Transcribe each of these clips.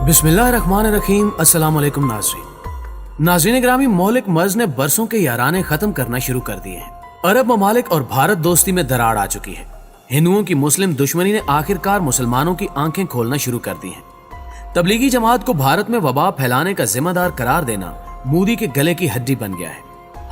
बिस्मिल्लाहिर्रहमानिर्रहीम। अस्सलाम वालेकुम नाज़रीन ग्रामी, मौलिक मर्ज ने बरसों के याराने खत्म करना शुरू कर दिए हैं। अरब ममालिक और भारत दोस्ती में दरार आ चुकी है। हिंदुओं की मुस्लिम दुश्मनी ने आखिरकार मुसलमानों की आंखें खोलना शुरू कर दी हैं। तबलीगी जमात को भारत में वबा फैलाने का जिम्मेदार करार देना मोदी के गले की हड्डी बन गया है।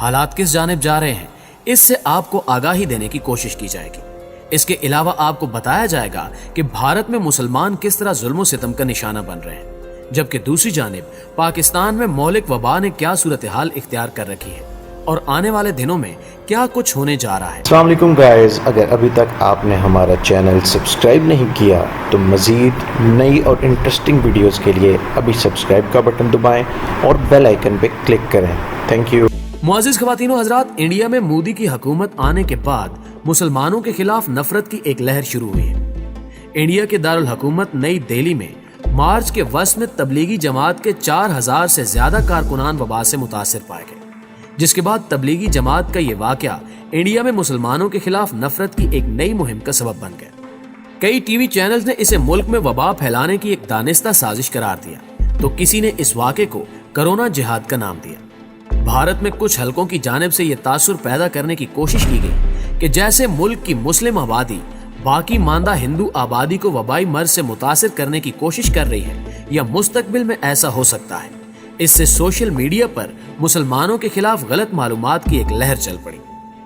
हालात किस जानिब जा रहे हैं, इससे आपको आगाही देने की कोशिश की जाएगी। इसके अलावा आपको बताया जाएगा कि भारत में मुसलमान किस तरह जुल्म सितम का निशाना बन रहे हैं, जबकि दूसरी जानिब पाकिस्तान में मौलिक वबा ने क्या सूरत हाल इख्तियार कर रखी है और आने वाले दिनों में क्या कुछ होने जा रहा है। अस्सलाम वालेकुम गाइस, अगर अभी तक आपने हमारा चैनल सब्सक्राइब नहीं किया तो मज़ीद नई और इंटरेस्टिंग वीडियोस के लिए अभी सब्सक्राइब का बटन दबाएं और बेल आइकन पे क्लिक करें। Thank you. मुअज़्ज़िज़ ख़वातीनो हज़रात, इंडिया में मोदी की हुकूमत आने के बाद मुसलमानों के खिलाफ नफरत की एक लहर शुरू हुई है। इंडिया के दारुल हुकूमत नई दिल्ली में मार्च के वस्त में तबलीगी जमात के 4000 से ज्यादा कारकुनान वबा से मुतासिर पाए गए, जिसके बाद तबलीगी जमात का ये वाकया इंडिया में मुसलमानों के खिलाफ नफरत की एक नई मुहिम का सबब बन गया। कई टीवी चैनल्स ने इसे मुल्क में वबा फैलाने की एक दानिस्ता साजिश करार दिया, तो किसी ने इस वाक़े को कोरोना जिहाद का नाम दिया। भारत में कुछ हलकों की जानिब से यह तासुर पैदा करने की कोशिश की गई कि जैसे मुल्क की मुस्लिम आबादी बाकी मानदा हिंदू आबादी को वबाई मर्ज से मुतासिर करने की कोशिश कर रही है या मुस्तकबिल में ऐसा हो सकता है। इससे सोशल मीडिया पर मुसलमानों के खिलाफ गलत मालूमात की एक लहर चल पड़ी।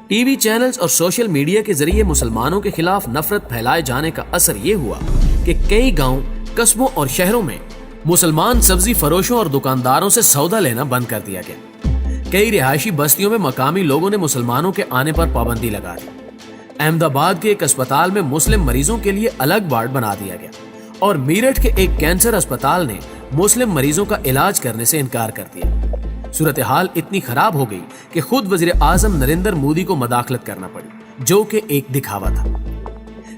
टीवी चैनल्स और सोशल मीडिया के जरिए मुसलमानों के खिलाफ नफरत फैलाए जाने का असर ये हुआ कि कई गाँव, कस्बों और शहरों में मुसलमान सब्जी फरोशों और दुकानदारों से सौदा लेना बंद कर दिया गया। कई रिहायशी बस्तियों में मकामी लोगों ने मुसलमानों के आने पर पाबंदी लगा दी। अहमदाबाद के एक अस्पताल में मुस्लिम मरीजों के लिए अलग वार्ड बना दिया गया और मेरठ के एक कैंसर अस्पताल ने मुस्लिम मरीजों का इलाज करने से इनकार कर दिया। सूरत हाल इतनी खराब हो गई कि खुद वजीर आजम नरेंद्र मोदी को मदाखलत करना पड़ी, जो कि एक दिखावा था।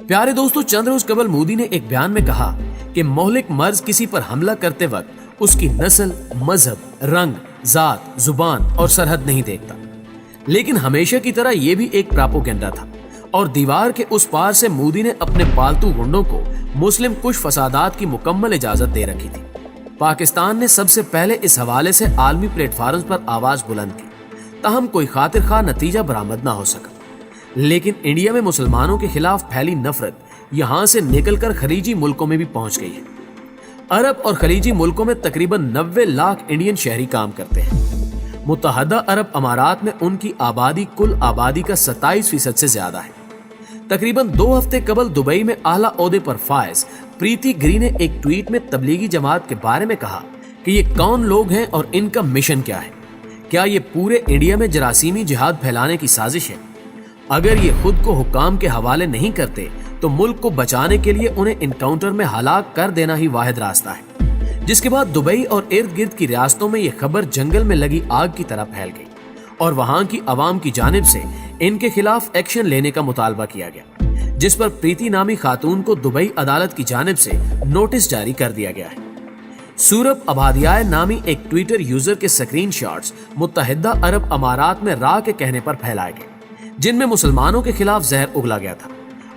प्यारे दोस्तों, चंद रोज कबल मोदी ने एक बयान में कहा कि मौलिक मर्ज किसी पर हमला करते वक्त उसकी नस्ल, मजहब, रंग, जात, जुबान और सरहद नहीं देखता। लेकिन हमेशा की तरह यह भी एक प्रोपेगेंडा था और दीवार के उस पार से मोदी ने अपने पालतू गुंडों को मुस्लिम कुछ फसादात की मुकम्मल इजाजत दे रखी थी। पाकिस्तान ने सबसे पहले इस हवाले से आलमी प्लेटफॉर्म पर आवाज बुलंद की, ताहम कोई खातिर खा नतीजा बरामद ना हो सका। लेकिन इंडिया में मुसलमानों के खिलाफ फैली नफरत यहाँ से निकलकर खलीजी मुल्कों में भी पहुंच गई है। अरब और खलीजी मुल्कों में तकरीबन 90 लाख इंडियन शहरी काम करते हैं। मुत्तहदा अरब अमारात में उनकी आबादी कुल आबादी का 27% से ज्यादा है। तकरीबन 2 हफ्ते कबल दुबई में आला ओहदे पर फायज प्रीति गिरी ने एक ट्वीट में तबलीगी जमात के बारे में कहा कि ये कौन लोग हैं और इनका मिशन क्या है। क्या ये पूरे इंडिया में जरासीमी जिहाद फैलाने की साजिश है? अगर ये खुद को हुकाम के हवाले नहीं करते तो मुल्क को बचाने के लिए उन्हें इनकाउंटर में हलाक कर देना ही वाहिद रास्ता है। जिसके बाद दुबई और इर्द गिर्द की रियासतों में यह खबर जंगल में लगी आग की तरह फैल गई और वहां की आवाम की जानिब से इनके खिलाफ एक्शन लेने का मुतालबा किया गया, जिस पर प्रीति नामी खातून को दुबई अदालत की जानिब से नोटिस जारी कर दिया गया है। सूरब अबादियाय नामी एक ट्विटर यूजर के स्क्रीन शॉट्स मुत्तहिदा अरब अमारात में रा के कहने पर फैलाए गए, जिनमें मुसलमानों के खिलाफ जहर उगला गया था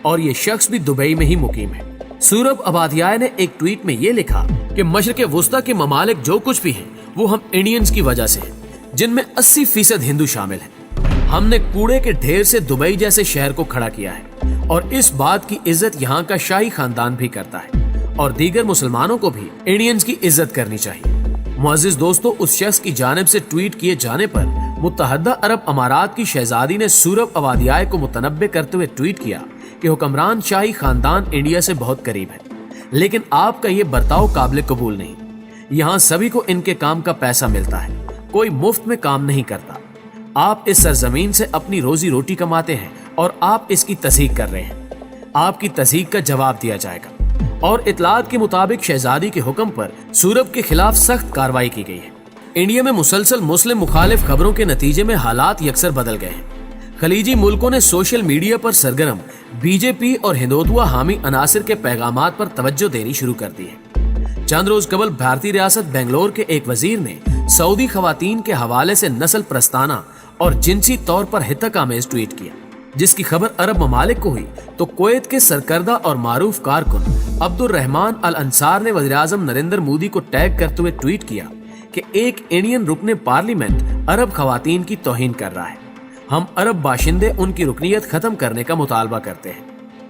और ये शख्स भी दुबई में ही मुकीम है। सूरब अबादियाय ने एक ट्वीट में ये लिखा कि मशरिक़ वुस्ता के ममालिक जो कुछ भी हैं वो हम इंडियंस की वजह से हैं, जिनमें 80% हिंदू शामिल हैं। हमने कूड़े के ढेर से दुबई जैसे शहर को खड़ा किया है और इस बात की इज्जत यहाँ का शाही खानदान भी करता है और दीगर मुसलमानों को भी इंडियंस की इज्जत करनी चाहिए। मुअज़्ज़िज़ दोस्तों, उस शख्स की जानिब से ट्वीट किए जाने पर मुत्तहदा अरब अमारात की शहजादी ने सूरब अबादियाय को मुतनब्बे करते हुए ट्वीट किया कि हुक्मरान शाही खानदान इंडिया से बहुत करीब है, लेकिन आपका ये बर्ताव काबिल कबूल नहीं। यहाँ सभी को इनके काम का पैसा मिलता है, कोई मुफ्त में काम नहीं करता। आप इस सरजमीन से अपनी रोजी रोटी कमाते हैं और आप इसकी तस्दीक कर रहे हैं। आपकी तस्दीक का जवाब दिया जाएगा। और इतलात के मुताबिक शहजादी के हुक्म पर सूरब के खिलाफ सख्त कार्रवाई की गई है। इंडिया में मुसलसल मुस्लिम मुखालिफ खबरों के नतीजे में हालात यकसर बदल गए हैं। खलीजी मुल्कों ने सोशल मीडिया पर सरगर्म बीजेपी और हिंदुत्व हामी अनासिर के पैगामात पर तवज्जो देनी शुरू कर दी है। चंद रोज कबल भारतीय रियासत बेंगलोर के एक वजीर ने सऊदी खवातीन के हवाले से नस्ल प्रस्ताना और जिनसी तौर पर हितक आमेज ट्वीट किया। جس کی خبر عرب ممالک کو ہوئی تو کویت کے سرکردہ اور معروف کارکن عبدالرحمان الانصار نے وزیر اعظم نریندر مودی کو ٹیگ کرتے ہوئے ٹویٹ کیا کہ ایک انڈین رکن پارلیمنٹ عرب خواتین کی توہین کر رہا ہے. ہم عرب باشندے ان کی رکنیت ختم کرنے کا مطالبہ کرتے ہیں.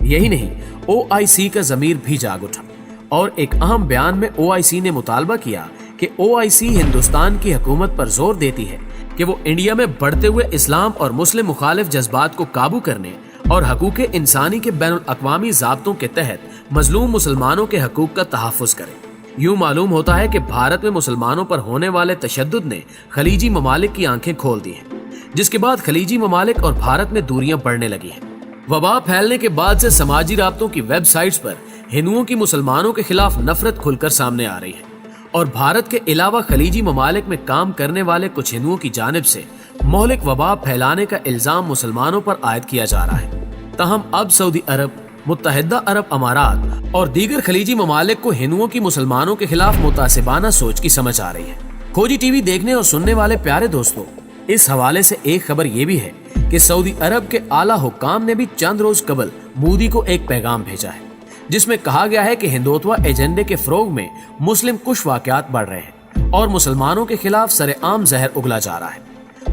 یہی نہیں, OIC کا ضمیر بھی جاگ اٹھا اور ایک اہم بیان میں OIC نے مطالبہ کیا کہ OIC ہندوستان کی حکومت پر زور دیتی ہے کہ وہ انڈیا میں بڑھتے ہوئے اسلام اور مسلم مخالف جذبات کو قابو کرنے اور حقوق انسانی کے بین الاقوامی ضابطوں کے تحت مظلوم مسلمانوں کے حقوق کا تحفظ کرے. یوں معلوم ہوتا ہے کہ بھارت میں مسلمانوں پر ہونے والے تشدد نے خلیجی ممالک کی آنکھیں کھول دی ہیں, جس کے بعد خلیجی ممالک اور بھارت میں دوریاں بڑھنے لگی ہیں. وبا پھیلنے کے بعد سے سماجی رابطوں کی ویب سائٹس پر ہندوؤں کی مسلمانوں کے خلاف نفرت کھل کر سامنے آ رہی ہے اور بھارت کے علاوہ خلیجی ممالک میں کام کرنے والے کچھ ہندوؤں کی جانب سے مہلک وبا پھیلانے کا الزام مسلمانوں پر عائد کیا جا رہا ہے. تاہم اب سعودی عرب, متحدہ عرب امارات اور دیگر خلیجی ممالک کو ہندوؤں کی مسلمانوں کے خلاف متعصبانہ سوچ کی سمجھ آ رہی ہے. کھوجی ٹی وی دیکھنے اور سننے والے پیارے دوستوں, اس حوالے سے ایک خبر یہ بھی ہے کہ سعودی عرب کے اعلیٰ حکام نے بھی چند روز قبل مودی کو ایک پیغام بھیجا ہے جس میں کہا گیا ہے کہ ہندوتوا ایجنڈے کے فروغ میں مسلم کش واقعات بڑھ رہے ہیں اور مسلمانوں کے خلاف سر عام زہر اگلا جا رہا ہے.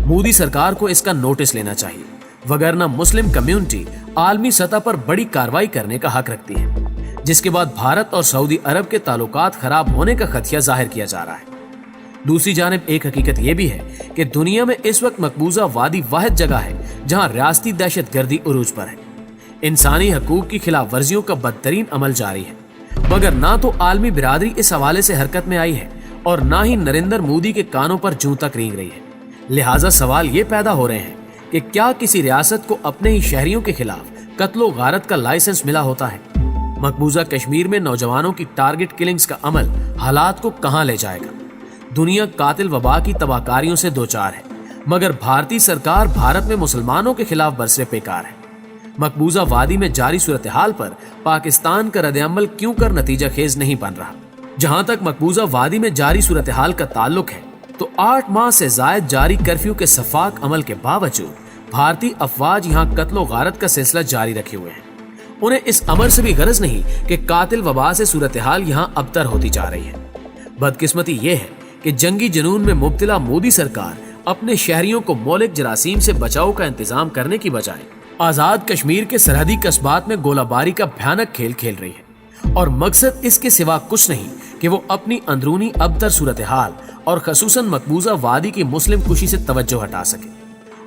مودی سرکار کو اس کا نوٹس لینا چاہیے, وگرنہ مسلم کمیونٹی عالمی سطح پر بڑی کارروائی کرنے کا حق رکھتی ہے, جس کے بعد بھارت اور سعودی عرب کے تعلقات خراب ہونے کا خدشہ ظاہر کیا جا رہا ہے. دوسری جانب ایک حقیقت یہ بھی ہے کہ دنیا میں اس وقت مقبوضہ وادی واحد جگہ ہے جہاں ریاستی دہشت گردی عروج پر ہے. انسانی حقوق کی خلاف ورزیوں کا بدترین عمل جاری ہے, مگر نہ تو عالمی برادری اس حوالے سے حرکت میں آئی ہے اور نہ ہی نریندر مودی کے کانوں پر جوں تک رینگ رہی ہے. لہٰذا سوال یہ پیدا ہو رہے ہیں کہ کیا کسی ریاست کو اپنے ہی شہریوں کے خلاف قتل و غارت کا لائسنس ملا ہوتا ہے؟ مقبوضہ کشمیر میں نوجوانوں کی ٹارگٹ کلنگز کا عمل حالات کو کہاں لے جائے گا؟ دنیا قاتل وبا کی تباہ کاریوں سے دوچار ہے, مگر بھارتی سرکار بھارت میں مسلمانوں کے خلاف برسر پیکار ہے. مقبوضہ وادی میں جاری صورتحال پر پاکستان کا رد عمل کیوں کر نتیجہ خیز نہیں بن رہا؟ جہاں تک مقبوضہ وادی میں جاری صورتحال کا تعلق ہے تو 8 ماہ سے زائد جاری کرفیو کے شفاف عمل کے باوجود بھارتی افواج یہاں قتل و غارت کا سلسلہ جاری رکھے ہوئے ہیں. انہیں اس امر سے بھی غرض نہیں کہ قاتل وبا سے صورتحال یہاں ابتر ہوتی جا رہی ہے. بدقسمتی یہ ہے کہ جنگی جنون میں مبتلا مودی سرکار اپنے شہریوں کو مہلک جراثیم سے بچاؤ کا انتظام کرنے کی بجائے آزاد کشمیر کے سرحدی قصبات میں گولہ باری کا بھیانک کھیل کھیل رہی ہے اور مقصد اس کے سوا کچھ نہیں کہ وہ اپنی اندرونی ابتر صورتحال اور خصوصاً مقبوضہ وادی کی مسلم کشی سے توجہ ہٹا سکے.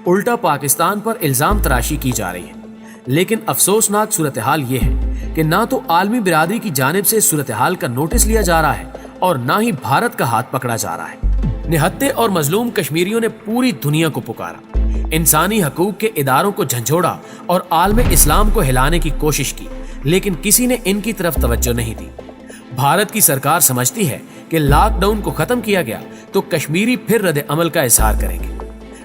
الٹا پاکستان پر الزام تراشی کی جا رہی ہے. لیکن افسوسناک صورتحال یہ ہے کہ نہ تو عالمی برادری کی جانب سے اس صورتحال کا نوٹس لیا جا رہا ہے اور نہ ہی بھارت کا ہاتھ پکڑا جا رہا ہے. نہتے اور مظلوم کشمیریوں نے پوری دنیا کو پکارا, انسانی حقوق کے اداروں کو جھنجھوڑا اور عالم اسلام کو ہلانے کی کوشش کی, لیکن کسی نے ان کی طرف توجہ نہیں دی. بھارت کی سرکار سمجھتی ہے کہ لاک ڈاؤن کو ختم کیا گیا تو کشمیری پھر رد عمل کا اظہار کریں گے.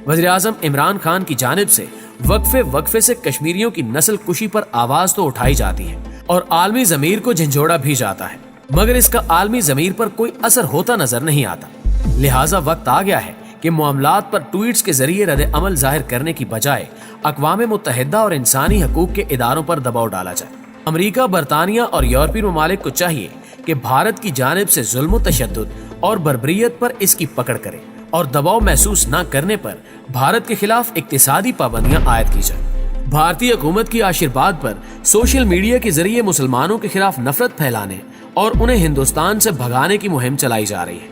وزیر اعظم عمران خان کی جانب سے وقفے سے کشمیریوں کی نسل کشی پر آواز تو اٹھائی جاتی ہے اور عالمی ضمیر کو جھنجھوڑا بھی جاتا ہے, مگر اس کا عالمی ضمیر پر کوئی اثر ہوتا نظر نہیں آتا. لہٰذا وقت آ گیا ہے کہ معاملات پر ٹویٹس کے ذریعے رد عمل ظاہر کرنے کی بجائے اقوام متحدہ اور انسانی حقوق کے اداروں پر دباؤ ڈالا جائے. امریکہ, برطانیہ اور یورپی ممالک کو چاہیے کہ بھارت کی جانب سے ظلم و تشدد اور بربریت پر اس کی پکڑ کرے اور دباؤ محسوس نہ کرنے پر بھارت کے خلاف اقتصادی پابندیاں عائد کی جائیں. بھارتی حکومت کی آشیرواد پر سوشل میڈیا کے ذریعے مسلمانوں کے خلاف نفرت پھیلانے اور انہیں ہندوستان سے بھگانے کی مہم چلائی جا رہی ہے.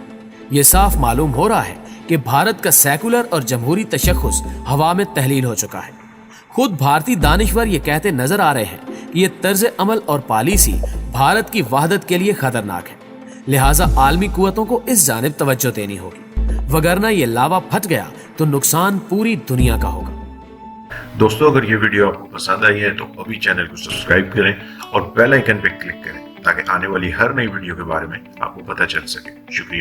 یہ صاف معلوم ہو رہا ہے کہ بھارت کا سیکولر اور جمہوری تشخص ہوا میں تحلیل ہو چکا ہے. خود بھارتی دانشور یہ کہتے نظر آ رہے ہیں کہ یہ طرز عمل اور پالیسی بھارت کی وحدت کے لیے خطرناک ہے. لہٰذا عالمی قوتوں کو اس جانب توجہ دینی ہوگی, وگرنہ یہ لاوا پھٹ گیا تو نقصان پوری دنیا کا ہوگا. دوستو, اگر یہ ویڈیو آپ کو پسند آئی ہے تو ابھی چینل کو سبسکرائب کریں اور بیل آئیکن پہ کلک کریں تاکہ آنے والی ہر نئی ویڈیو کے بارے میں آپ کو پتہ چل سکے. شکریہ.